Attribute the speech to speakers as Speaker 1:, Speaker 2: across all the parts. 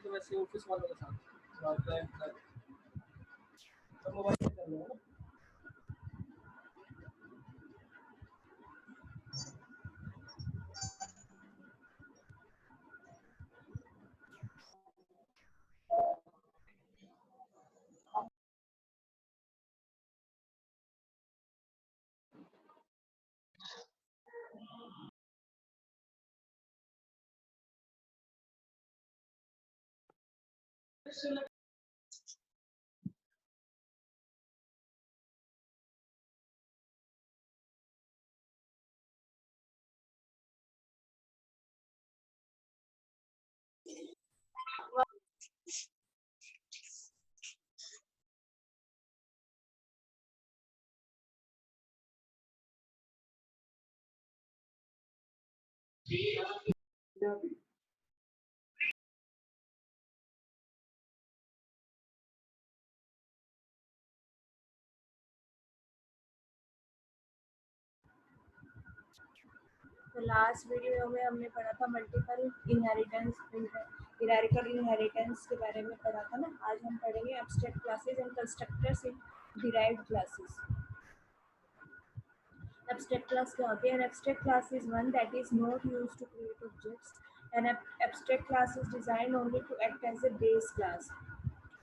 Speaker 1: तो वैसे ऑफिस वालों के साथ तो मोबाइल से कर लो ना।
Speaker 2: तो लास्ट वीडियो में हमने पढ़ा था मल्टीपल इनहेरिटेंस, हिरार्किकल इनहेरिटेंस के बारे में पढ़ा था ना। आज हम पढ़ेंगे abstract classes and constructors in derived classes. Abstract class क्या होती है? An abstract class is one that is not used to create objects. An abstract class is designed only to act as a base class.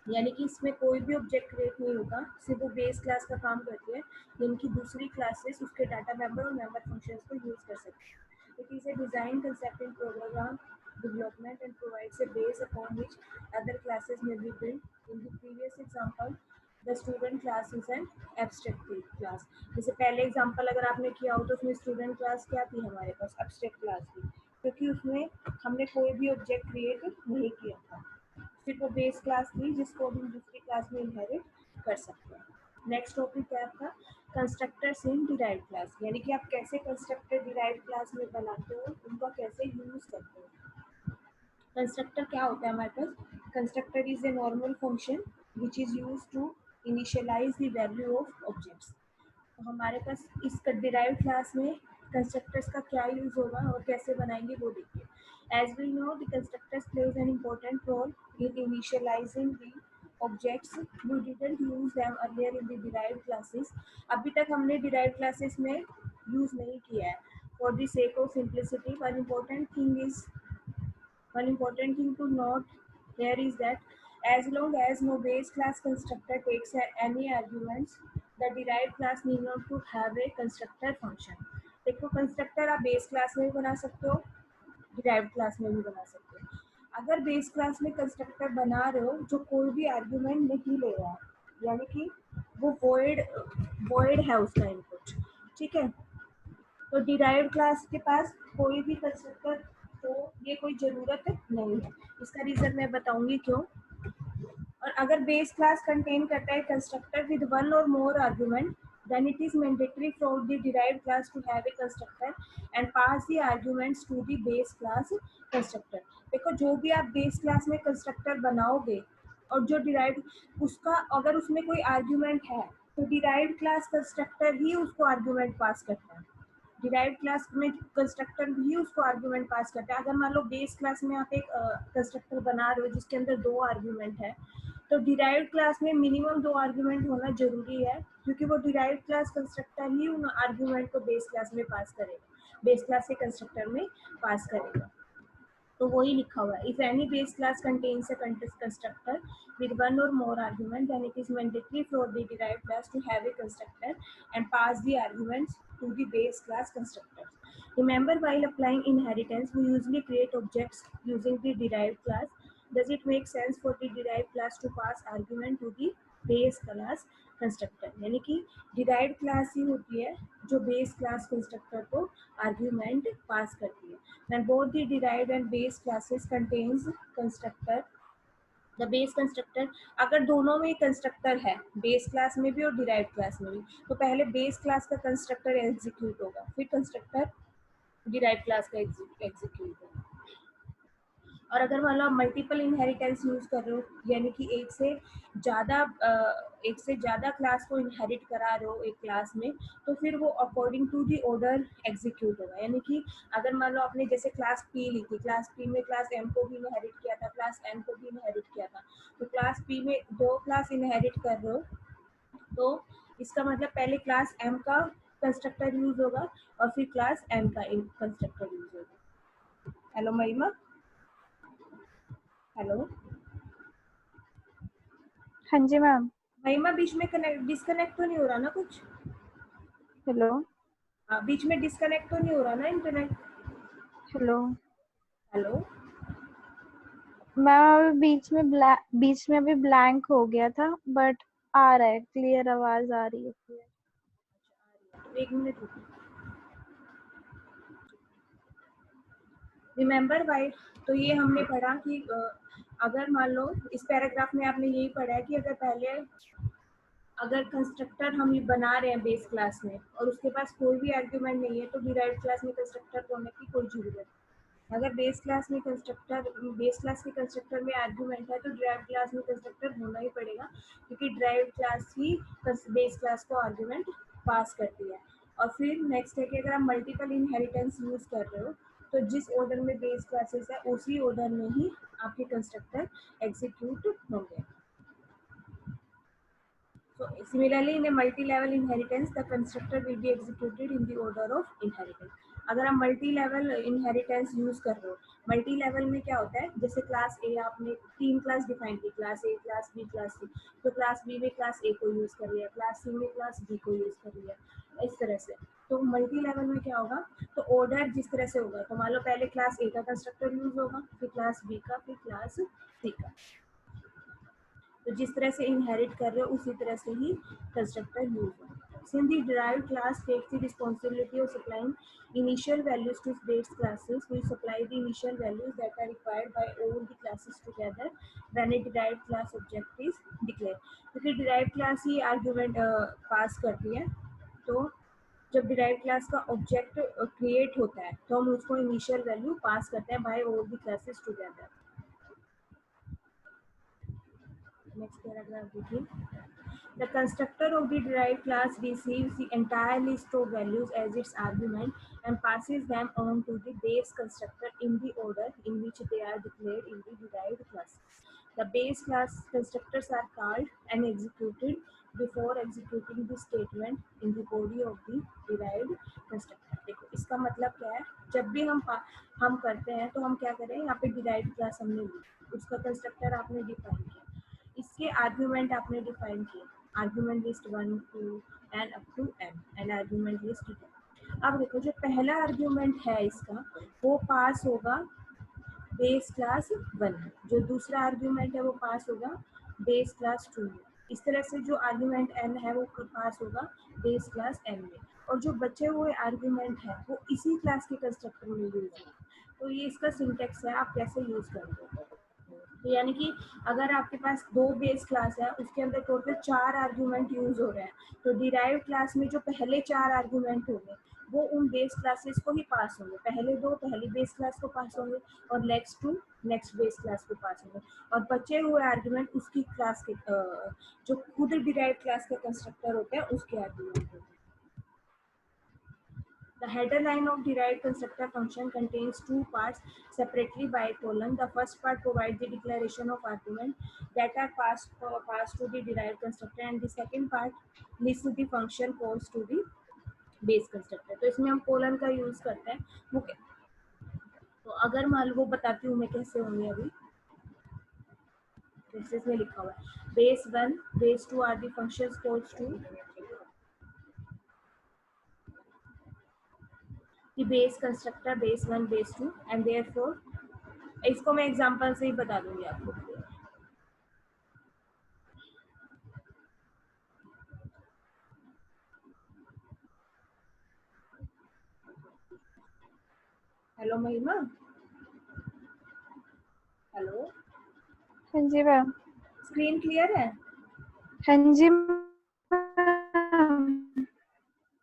Speaker 2: यानी कि इसमें कोई भी object create नहीं होगा, सिर्फ वो बेस क्लास का काम करती है, यानी कि दूसरी क्लासेस उसके डाटा मेंबर और मेंबर फंक्शंस को यूज कर सकते हैं। It is a design concept in program development and provides a base upon which other classes may be built. In the previous example, the student class is an abstract class. जैसे पहले example अगर आपने किया हो तो उसमें student class क्या थी हमारे पास? abstract क्लास थी, क्योंकि उसमें हमने कोई भी ऑब्जेक्ट क्रिएट नहीं किया था, सिर्फ वो बेस क्लास थी जिसको हम दूसरी क्लास में इनहेरिट कर सकते हैं। नेक्स्ट टॉपिक है आपका कंस्ट्रक्टर्स इन डिराइव्ड क्लास, यानी कि आप कैसे कंस्ट्रक्टर डिराइव्ड क्लास में बनाते हो, उनका कैसे यूज करते हो। कंस्ट्रक्टर क्या होता है हमारे पास? Constructor is a normal function which is use to initialise the value of objects. तो हमारे पास इस डिराइव्ड क्लास में कंस्ट्रक्टर्स का क्या यूज होगा और कैसे बनाएंगे वो देखिए। As we know, the constructors plays an important role in initializing the objects. We didn't use them earlier in the derived classes. अभी तक हमने derived classes में use नहीं किया है। For the sake of simplicity, one important thing to note here is that as long as no base class constructor takes any arguments, the derived class need not to have a constructor function. देखो constructor आप base class में भी बना सकते हो, derived class में भी बना सकते हो। अगर बेस क्लास में कंस्ट्रक्टर बना रहे हो जो कोई भी आर्ग्यूमेंट नहीं ले रहा है, यानी कि वो वॉइड है उसका इनपुट, ठीक है, तो डिराइव्ड क्लास के पास कोई भी कंस्ट्रक्टर तो ये कोई ज़रूरत नहीं है। इसका रीज़न मैं बताऊंगी क्यों। और अगर बेस क्लास कंटेन करता है कंस्ट्रक्टर विद वन और मोर argument, then it is mandatory for the derived class to have a constructor and pass the arguments to the base class constructor. देखो जो भी आप बेस क्लास में कंस्ट्रक्टर बनाओगे और जो डिराइव्ड उसका अगर उसमें कोई आर्ग्यूमेंट है तो डिराइव्ड क्लास कंस्ट्रक्टर ही उसको आर्ग्यूमेंट पास करता है। डिराइव्ड क्लास में कंस्ट्रक्टर भी उसको आर्ग्यूमेंट पास करता है। अगर मान लो बेस क्लास में आप एक कंस्ट्रक्टर बना रहे हो जिसके अंदर 2 आर्ग्यूमेंट है, तो डिराइव्ड क्लास में मिनिमम 2 आर्ग्यूमेंट होना जरूरी है, क्योंकि वो डिराइव्ड क्लास कंस्ट्रक्टर ही उन आर्ग्यूमेंट को बेस क्लास में पास करेगा, बेस क्लास से कंस्ट्रक्टर में पास करेगा। तो वही लिखा हुआ है, if any base class contains a constructor with one or more argument, then it is mandatory for the derived class to have a constructor and pass the arguments to the base class constructors. Remember, while applying inheritance, we usually create objects using the derived class. Does it make sense for the derived class to pass argument to the base class constructor? यानी कि derived class ही होती है जो base class constructor को argument pass करती है. When both the derived and base classes contains constructor, the base constructor, अगर दोनों में कंस्ट्रक्टर है, बेस क्लास में भी और डिराइव क्लास में भी, तो पहले बेस क्लास का कंस्ट्रक्टर एग्जीक्यूट होगा, फिर कंस्ट्रक्टर डिराइव क्लास का एग्जीक्यूट होगा। और अगर मान लो आप मल्टीपल इनहेरिटेंस यूज कर रहे हो, यानी कि एक से ज़्यादा क्लास को इनहेरिट करा रहे हो एक क्लास में, तो फिर वो according to the order execute होगा। यानी कि अगर मान लो आपने जैसे क्लास पी ली थी, क्लास पी में क्लास एम को भी इनहेरिट किया था, क्लास एम को भी इनहेरिट किया था, तो क्लास पी में 2 क्लास इनहेरिट कर रहे हो, तो इसका मतलब पहले क्लास एम का कंस्ट्रक्टर यूज होगा और फिर क्लास एम का कंस्ट्रक्टर यूज होगा। हेलो महिमा, हेलो
Speaker 3: हाँ जी मैम।
Speaker 2: महिमा, बीच में डिस्कनेक्ट तो नहीं हो रहा ना कुछ?
Speaker 3: हेलो
Speaker 2: बीच में डिस्कनेक्ट तो नहीं हो रहा ना इंटरनेट?
Speaker 3: हेलो
Speaker 2: हेलो
Speaker 3: मैम, अभी बीच में अभी ब्लैंक हो गया था, बट आ रहा है, क्लियर आवाज आ रही है clear।
Speaker 2: तो 1 मिनट रुको। रिमेंबर वाई, तो ये हमने पढ़ा कि अगर मान लो इस पैराग्राफ में आपने यही पढ़ा है कि अगर कंस्ट्रक्टर हम बना रहे हैं बेस क्लास में और उसके पास कोई भी आर्ग्यूमेंट नहीं है, तो डिराइव्ड क्लास में कंस्ट्रक्टर होने की कोई जरूरत नहीं। अगर बेस क्लास के कंस्ट्रक्टर में आर्ग्यूमेंट है, तो डिराइव्ड क्लास में कंस्ट्रक्टर होना ही पड़ेगा, क्योंकि डिराइव्ड क्लास ही बेस क्लास को आर्ग्यूमेंट पास करती है। और फिर नेक्स्ट है कि अगर आप मल्टीपल इनहेरिटेंस यूज कर रहे हो, तो जिस ऑर्डर में बेस क्लासेस है उसी ऑर्डर में ही आपके कंस्ट्रक्टर एग्जीक्यूट होंगे। So similarly, in a multi-level inheritance, the constructor will be executed in the order of inheritance. अगर आप मल्टी लेवल इनहेरिटेंस यूज कर रहे हो, मल्टी लेवल में क्या होता है, जैसे क्लास ए आपने 3 क्लास डिफाइन की, class A, class B, class C, तो क्लास बी में क्लास ए को यूज कर लिया, क्लास सी में क्लास बी को यूज कर लिया, इस तरह से। तो मल्टी लेवल में क्या होगा, तो ऑर्डर जिस तरह से होगा, तो मान लो पहले क्लास ए का कंस्ट्रक्टर यूज होगा, फिर क्लास बी का, फिर क्लास सी का। तो जिस तरह से इनहेरिट कर रहे हो उसी तरह से ही कंस्ट्रक्टर यूज होगा। Since the derived class takes the responsibility of supplying initial values to base classes, we supply the initial values that are required by all the classes together when a derived class object is declared. क्योंकि derived class ही argument पास करती है, तो जब derived class का object create होता है, तो हम उसको इनिशियल वैल्यू पास करते हैं by all the classes together. Next paragraph देखिए। The constructor of the derived class receives the entire list of values as its argument and passes them on to the base constructor in the order in which they are declared in the derived class. The base class constructors are called and executed before executing the statement in the body of the derived constructor. देखो इसका मतलब क्या है, जब भी हम करते हैं तो हम क्या करें, यहाँ पे derived class हमने ली, उसका कंस्ट्रक्टर आपने डिफाइन किया, इसके आर्ग्यूमेंट आपने डिफाइन किए, argument list 1 2 and up to m and argument list 2। अब देखो जो पहला आर्ग्यूमेंट है इसका, वो पास होगा बेस क्लास 1, जो दूसरा आर्ग्यूमेंट है वो पास होगा बेस क्लास 2 में। इस तरह से जो आर्ग्यूमेंट n है वो पास होगा बेस क्लास m में, और जो बचे हुए आर्ग्यूमेंट है वो इसी क्लास के कंस्ट्रक्टर में यूज होगा। तो ये इसका सिंटेक्स है, आप कैसे यूज करते हो। तो यानी कि अगर आपके पास 2 बेस क्लास है, उसके अंदर टोटल 4 आर्ग्यूमेंट यूज हो रहे हैं, तो डिराइव क्लास में जो पहले 4 आर्ग्यूमेंट होंगे वो उन बेस क्लासेस को ही पास होंगे, पहले 2 पहली बेस क्लास को पास होंगे और नेक्स्ट 2 नेक्स्ट बेस क्लास को पास होंगे, और बचे हुए आर्ग्यूमेंट उसकी क्लास के जो खुद डिराइव क्लास के कंस्ट्रक्टर होते हैं उसके आर्ग्यूमेंट होते हैं। The header line of derived constructor function contains 2 parts separately by a colon. The first part provides the declaration of argument that are passed to the derived constructor, and the second part lists the function calls to the base constructor. तो इसमें हम colon का use करते हैं। तो अगर मान लो, वो बताती हूँ मैं कैसे होंगे, अभी जैसे इसमें लिखा हुआ है base 1 base 2 are the functions calls to the base constructor base 1 base 2 and therefore इसको मैं एग्जांपल से ही बता दूंगी आपको। हेलो महिमा, हेलो,
Speaker 3: हाँ जी मैम।
Speaker 2: स्क्रीन क्लियर है?
Speaker 3: हाँ जी मैम।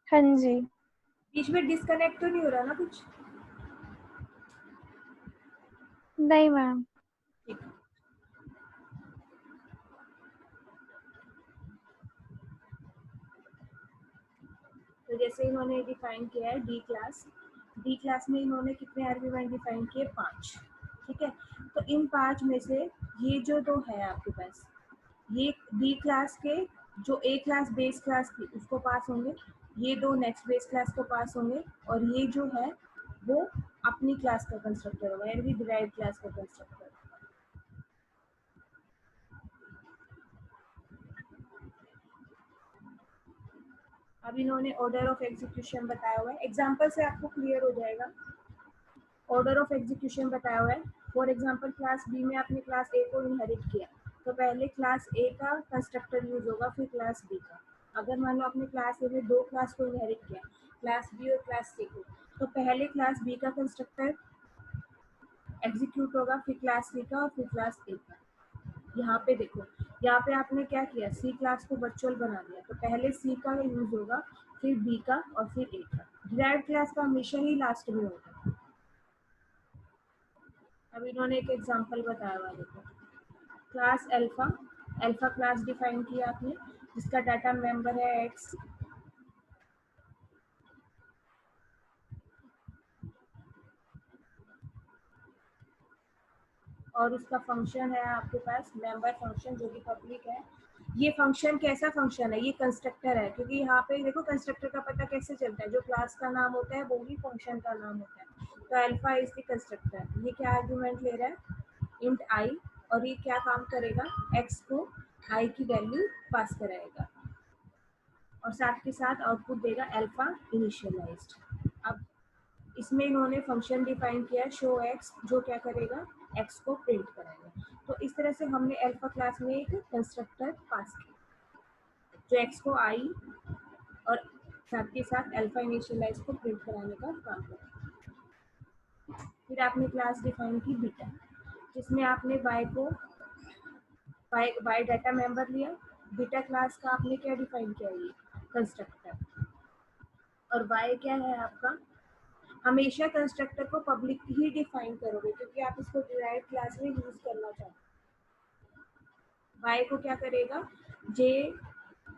Speaker 3: हाँ जी।
Speaker 2: बीच में डिस्कनेक्ट तो नहीं हो रहा ना कुछ?
Speaker 3: नहीं मैम।
Speaker 2: ठीक है। तो जैसे इन्होंने डिफाइन किया है डी क्लास में इन्होंने कितने आर्ग्यूमेंट डिफाइन किए? 5। ठीक है, तो इन 5 में से ये जो दो है आपके पास, ये डी क्लास के जो ए क्लास बेस क्लास थी उसको पास होंगे, ये दो नेक्स्ट बेस क्लास को पास होंगे, और ये जो है वो अपनी क्लास का कंस्ट्रक्टर होगा, यानी कि डिराइव्ड क्लास का कंस्ट्रक्टर। अब इन्होंने ऑर्डर ऑफ एग्जीक्यूशन बताया हुआ है, एग्जांपल से आपको क्लियर हो जाएगा। ऑर्डर ऑफ एग्जीक्यूशन बताया हुआ है। फॉर एग्जांपल क्लास बी में आपने क्लास ए को इनहेरिट किया, तो पहले क्लास ए का कंस्ट्रक्टर यूज होगा, फिर क्लास बी का। अगर मान लो आपने क्लास ए में दो क्लास को इनहेरिट किया, क्लास बी और क्लास सी को, तो पहले क्लास बी का कंस्ट्रक्टर एग्जीक्यूट होगा, फिर क्लास सी का और फिर क्लास ए का। यहाँ पे देखो, यहाँ पे आपने क्या किया, सी क्लास को वर्चुअल बना दिया, तो पहले सी का यूज होगा, फिर बी का और फिर ए का। डिराइव्ड क्लास का हमेशा ही लास्ट में होगा। अब इन्होंने एक एग्जांपल बताया हुआ, देखो क्लास अल्फा क्लास डिफाइन किया आपने, जिसका डाटा मेंबर है एक्स, और उसका फंक्शन है आपके पास मेंबर फंक्शन, जो कि पब्लिक है। ये फंक्शन कैसा फंक्शन है? ये कंस्ट्रक्टर है, क्योंकि यहाँ पे देखो कंस्ट्रक्टर का पता कैसे चलता है, जो क्लास का नाम होता है वो ही फंक्शन का नाम होता है। तो अल्फा इज द कंस्ट्रक्टर। ये क्या आर्गुमेंट ले रहा है? इंट आई, और ये क्या काम करेगा? एक्स को आई की वैल्यू पास कराएगा, और साथ के साथ आउटपुट देगा अल्फा इनिशियलाइज्ड। अब इसमें इन्होंने फंक्शन डिफाइन किया है शो एक्स, जो क्या करेगा? एक्स को प्रिंट कराएगा। तो इस तरह से हमने अल्फा क्लास में एक कंस्ट्रक्टर पास किया, जो एक्स को आई और साथ के साथ अल्फा इनिशियलाइज को प्रिंट कराने का काम करेगा। फिर आपने क्लास डिफाइन की बीटा, जिसमें आपने वाई को वाई डाटा मेंबर लिया। बीटा क्लास का आपने क्या डिफाइन किया? ये कंस्ट्रक्टर। और वाई क्या है आपका? हमेशा कंस्ट्रक्टर को पब्लिक ही डिफाइन करोगे, क्योंकि आप इसको डिराइव्ड क्लास में यूज करना चाहते हो। वाई को क्या करेगा? जे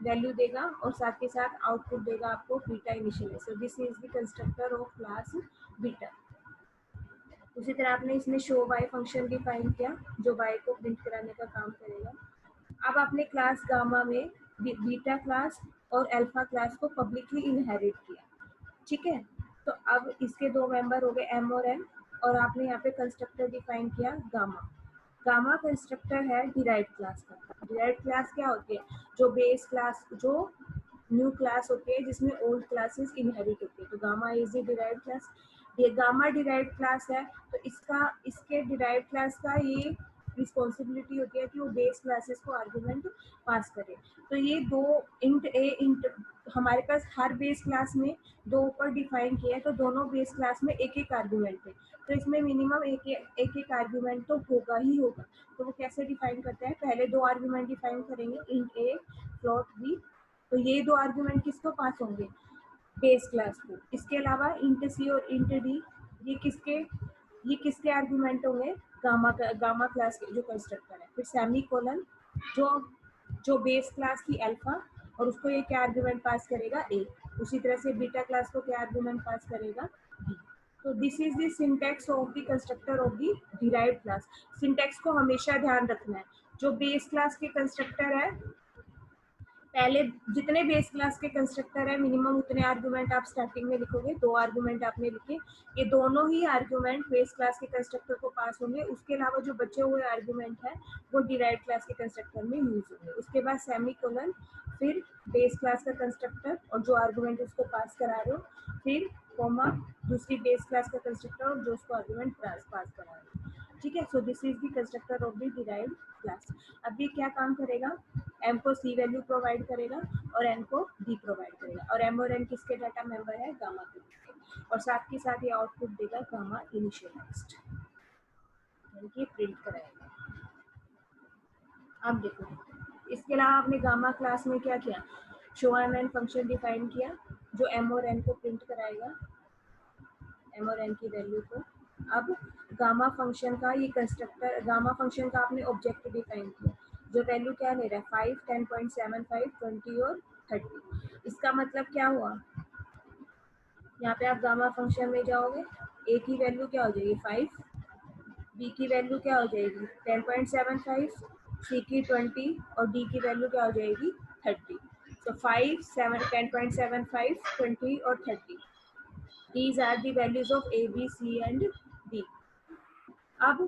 Speaker 2: वैल्यू देगा, और साथ के साथ आउटपुट देगा आपको beta initially. So this is the constructor of class beta. उसी तरह आपने इसमें शो वाई फंक्शन डिफाइन किया, जो वाई को प्रिंट कराने का काम करेगा। अब आपने क्लास गामा में बीटा क्लास और अल्फा क्लास को पब्लिकली इनहेरिट किया, ठीक है। तो अब इसके दो मेंबर हो गए एम और एन, और आपने यहाँ पे कंस्ट्रक्टर डिफाइन किया गामा। गामा कंस्ट्रक्टर है डिराइव्ड क्लास का। डिराइव्ड क्लास क्या होती है? जो बेस क्लास, जो न्यू क्लास होती है जिसमें ओल्ड क्लासेस इनहेरिट होती है, तो gamma is a derived class. ये गामा डिराइव्ड क्लास है, तो इसके डिराइव्ड क्लास का ये रिस्पॉन्सिबिलिटी होती है कि वो बेस क्लासेस को आर्गुमेंट पास करे। तो ये दो इंट ए इंट, हमारे पास हर बेस क्लास में दो ऊपर डिफाइन किया है, तो दोनों बेस क्लास में एक एक आर्गुमेंट है, तो इसमें मिनिमम एक आर्गुमेंट तो होगा ही होगा। तो वो कैसे डिफाइन करते हैं? पहले दो आर्गुमेंट डिफाइन करेंगे, इंट ए फ्लोट बी। तो ये दो आर्गुमेंट किसको पास होंगे? बेस क्लास को। इसके अलावा इंट सी और इंट डी, ये किसके आर्गुमेंट होंगे? गामा क्लास के जो कंस्ट्रक्टर है। फिर सेमी कोलन, जो जो बेस क्लास की अल्फा, और उसको ये क्या आर्गुमेंट पास करेगा? ए। उसी तरह से बीटा क्लास को क्या आर्गुमेंट पास करेगा? बी। तो this is the syntax of the constructor of the derived class. Syntax को हमेशा ध्यान रखना है। जो बेस क्लास के कंस्ट्रक्टर है, पहले जितने बेस क्लास के कंस्ट्रक्टर है मिनिमम उतने आर्गुमेंट आप स्टार्टिंग में लिखोगे। दो आर्गुमेंट आपने लिखे, ये दोनों ही आर्गुमेंट बेस क्लास के कंस्ट्रक्टर को पास होंगे। उसके अलावा जो बचे हुए आर्गुमेंट है वो डिराइव्ड क्लास के कंस्ट्रक्टर में यूज होंगे। उसके बाद सेमी कोलन, फिर बेस क्लास का कंस्ट्रक्टर और जो आर्गुमेंट उसको पास करा रहे हो, फिर कोमा दूसरी बेस क्लास का कंस्ट्रक्टर और जो उसको आर्गुमेंट पास करा रहे हो, ठीक है। So this is the constructor of the derived class. अब ये क्या काम करेगा? एम को सी वैल्यू प्रोवाइड करेगा और एन को डी प्रोवाइड करेगा, और एम और एन किसके डाटा मेंबर है? गामा के, और साथ के साथ ये आउटपुट देगा गामा इनिशियलाइज्ड, यानी कि प्रिंट कराएगा। अब देखो, इसके अलावा आपने गामा क्लास में क्या किया? Show M N function define किया, जो एम और एन को प्रिंट कराएगा, एम और एन की वैल्यू को। अब गामा फंक्शन का ये कंस्ट्रक्टर, गामा फंक्शन का आपने ऑब्जेक्ट डिफाइन किया, जो वैल्यू क्या ले रहा है 5, 10.75, 20 और 30। इसका मतलब क्या हुआ, यहाँ पे आप गामा फंक्शन में जाओगे, ए की वैल्यू क्या हो जाएगी 5, बी की वैल्यू क्या हो जाएगी 10.75, सी की 20 और डी की वैल्यू क्या हो जाएगी 30। So 5, 7, 10.75, 20 और 30. These are the values of A, B, C and D. अब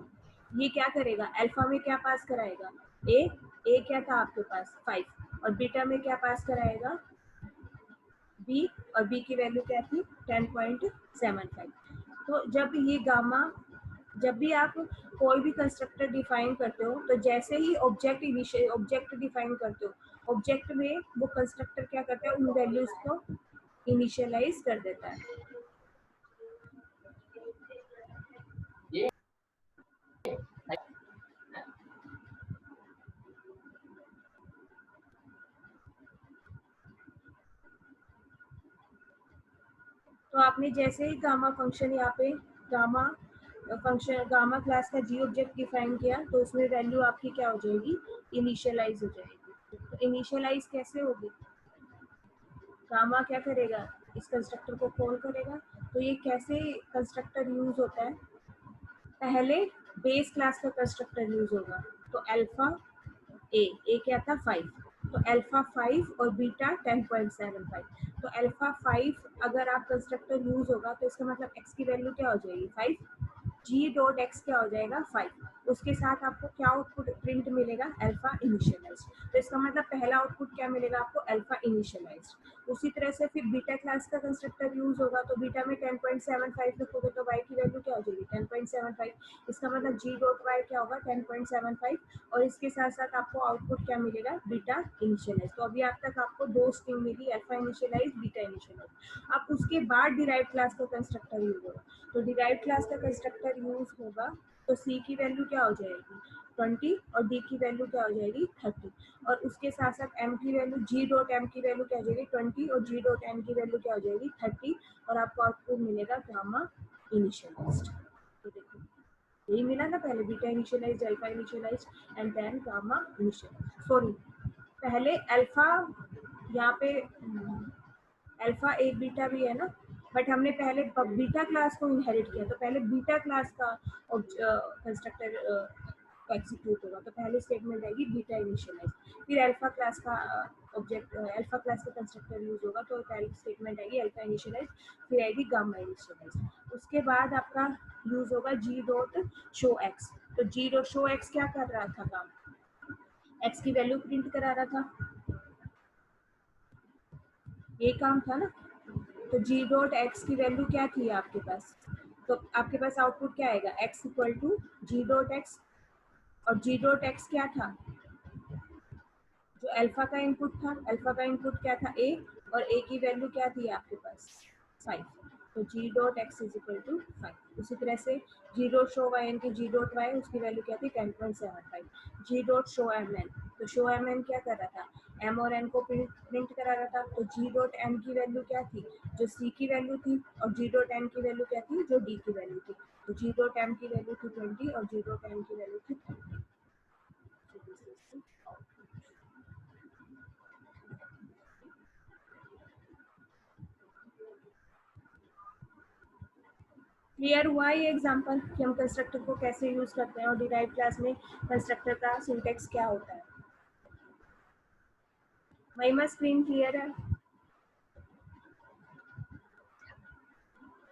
Speaker 2: ये क्या करेगा, अल्फा में क्या पास कराएगा, ए क्या था आपके पास 5, और बीटा में क्या पास कराएगा बी, और बी की वैल्यू क्या थी 10.75। तो जब ये गामा, जब भी आप कोई भी कंस्ट्रक्टर डिफाइन करते हो, तो जैसे ही ऑब्जेक्ट डिफाइन करते हो, ऑब्जेक्ट में वो कंस्ट्रक्टर क्या करता है, उन वैल्यूज को इनिशियलाइज कर देता है। तो आपने जैसे ही गामा फंक्शन यहाँ पे गामा फंक्शन, गामा क्लास का जी ऑब्जेक्ट डिफाइन किया, तो उसमें वैल्यू आपकी क्या हो जाएगी, इनिशियलाइज हो जाएगी। तो इनिशियलाइज कैसे होगी, गामा क्या करेगा, इस कंस्ट्रक्टर को कॉल करेगा। तो ये कैसे कंस्ट्रक्टर यूज होता है, पहले बेस क्लास का कंस्ट्रक्टर यूज होगा। तो अल्फा ए क्या था 5, तो अल्फा 5 और बीटा 10.75। तो अल्फा 5 अगर आप कंस्ट्रक्टर यूज होगा, तो इसका मतलब एक्स की वैल्यू क्या हो जाएगी 5, जी डॉट एक्स क्या हो जाएगा 5, उसके साथ आपको क्या आउटपुट प्रिंट मिलेगा, अल्फा इनिशियलाइज। तो इसका मतलब पहला आउटपुट क्या मिलेगा आपको, अल्फा इनिशियलाइज। उसी तरह से फिर बीटा क्लास का कंस्ट्रक्टर यूज होगा, तो बीटा में 10.75 लिखोगे तो y की वैल्यू क्या हो जाएगी 10.75। इसका मतलब g डॉट y क्या होगा 10.75, और इसके साथ साथ आपको आउटपुट क्या मिलेगा, बीटा इनिशियलाइज। तो अभी आप तक आपको दो स्ट्रिंग मिली, अल्फा इनिशियलाइज, बीटा इनिशियलाइज। अब उसके बाद डिराइव्ड क्लास का कंस्ट्रक्टर यूज होगा। तो डिराइव्ड क्लास का कंस्ट्रक्टर यूज होगा, तो c की वैल्यू क्या हो जाएगी 20, और d की वैल्यू क्या हो जाएगी 30, और उसके साथ साथ m की वैल्यू, g डॉट m की वैल्यू क्या हो जाएगी 20, और g डॉट n की वैल्यू क्या हो जाएगी 30, और आपको आउटपुट मिलेगा गामा इनिशियलाइज्ड। तो देखो यही मिला ना, पहले beta initialized, alpha initialized and then gamma initialized. Sorry, पहले अल्फा, यहाँ पे अल्फा एक बीटा भी है ना, बट हमने पहले बीटा क्लास को इनहेरिट किया, तो पहले बीटा क्लास का कंस्ट्रक्टर एग्जीक्यूट होगा। तो पहले स्टेटमेंट आएगी बीटा इनिशियलाइज, फिर अल्फा क्लास का ऑब्जेक्ट, अल्फा क्लास का कंस्ट्रक्टर यूज होगा, तो पहली स्टेटमेंट आएगी अल्फा इनिशियलाइज, फिर आएगी गामा इनिशियलाइज। उसके बाद आपका यूज होगा जी डॉट शो एक्स। तो जी डॉट शो एक्स क्या कर रहा था काम, एक्स की वैल्यू प्रिंट करा रहा था, ये काम था ना। तो जी डॉट एक्स की वैल्यू क्या थी आपके पास, तो आपके पास आउटपुट क्या आएगा, X equal to G dot X, और जी डॉट एक्स क्या था, जो अल्फा का इनपुट था, अल्फा का इनपुट क्या था ए, और ए की वैल्यू क्या थी आपके पास 5, तो G dot X is equal to 5। उसी तरह से G dot show Y N की जी डॉट वाई, उसकी वैल्यू क्या थी 10.75। G dot show M N, तो शो एम एन क्या कर रहा था, एम और एन को प्रिंट करा रहा था। तो जी डॉट एम की वैल्यू क्या थी, जो सी की वैल्यू थी, और जी डॉट एन की वैल्यू क्या थी, जो डी की वैल्यू थी। तो जी डॉट एम की वैल्यू थी 20, और जी डॉट एन की वैल्यू थी 30। क्लियर हुआ ये एग्जांपल कि हम कंस्ट्रक्टर को कैसे यूज करते हैं, और डिराइव्ड क्लास में कंस्ट्रक्टर का सिंटैक्स क्या होता है। महिमा स्क्रीन क्लियर है?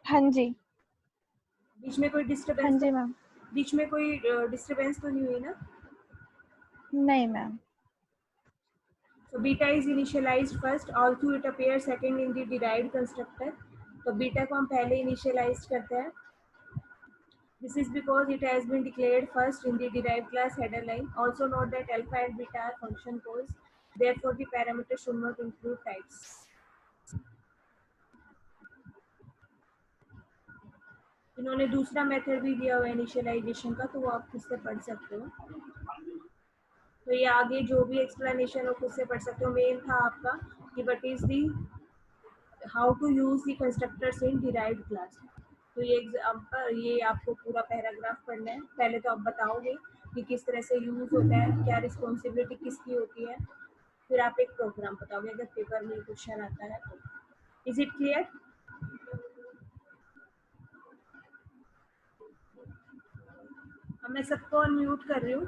Speaker 3: हाँ जी।
Speaker 2: बीच में कोई
Speaker 3: हाँ
Speaker 2: डिस्टरबेंस
Speaker 3: जी मैम।
Speaker 2: बीच में कोई डिस्टरबेंस तो नहीं हुई ना?
Speaker 3: नहीं ma'am.
Speaker 2: So beta is initialized first, although it appears second in the derived constructor. तो बीटा को हम पहले इनिशियलाइज करते हैं. This is because it has been declared first in the derived class header line. Also note that alpha and beta are function calls. Therefore, the parameters should not include types. इन्होंने दूसरा method भी दिया हुआ है initialisation का, तो वो आप खुद से पढ़ सकते हो. तो ये आगे जो भी एक्सप्लेनेशन हो खुद से पढ़ सकते हो. मेन था आपका कि what is the, how to use the constructors in derived class. तो ये एग्जाम्पल, ये आपको पूरा पैराग्राफ पढ़ना है। पहले तो आप बताओगे कि किस तरह से यूज होता है, क्या रिस्पॉन्सिबिलिटी किसकी होती है, फिर आप एक प्रोग्राम बताओगे अगर पेपर में क्वेश्चन आता है तो। Is it clear? अब मैं सबको अनम्यूट कर रही हूँ।